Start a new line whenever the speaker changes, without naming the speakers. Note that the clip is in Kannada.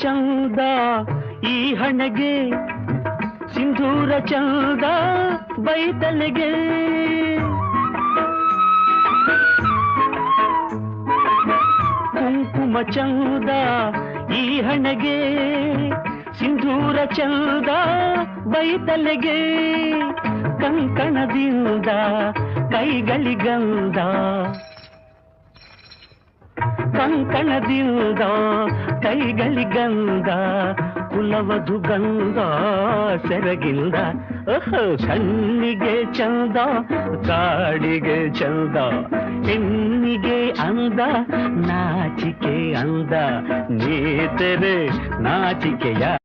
ಚಂದ ಈ ಹಣೆಗೆ, ಸಿಂಧೂರ ಚಂದ ಬೈತಲೆಗೆ. ಕುಂಕುಮ ಚಂದ ಈ ಹಣೆಗೆ, ಸಿಂಧೂರ ಚಂದ ಬೈತಲೆಗೆ. ಕಂಕಣದಿಂದ ಕೈಗಳಿಗಂದ, ಕಂಕಣದಿಂದ ಕೈಗಳಿಗಂದ. ಕುಲವಧು ಗಂಧ ಸೆರಗಿಂದ. ಕಣ್ಣಿಗೆ ಚಂದ ಕಾಡಿಗೆ ಚಂದ, ಹೆಣ್ಣಿಗೆ ಅಂದ ನಾಚಿಕೆ ಅಂದ. ನೀ ತೆರೆ ನಾಚಿಕೆಯ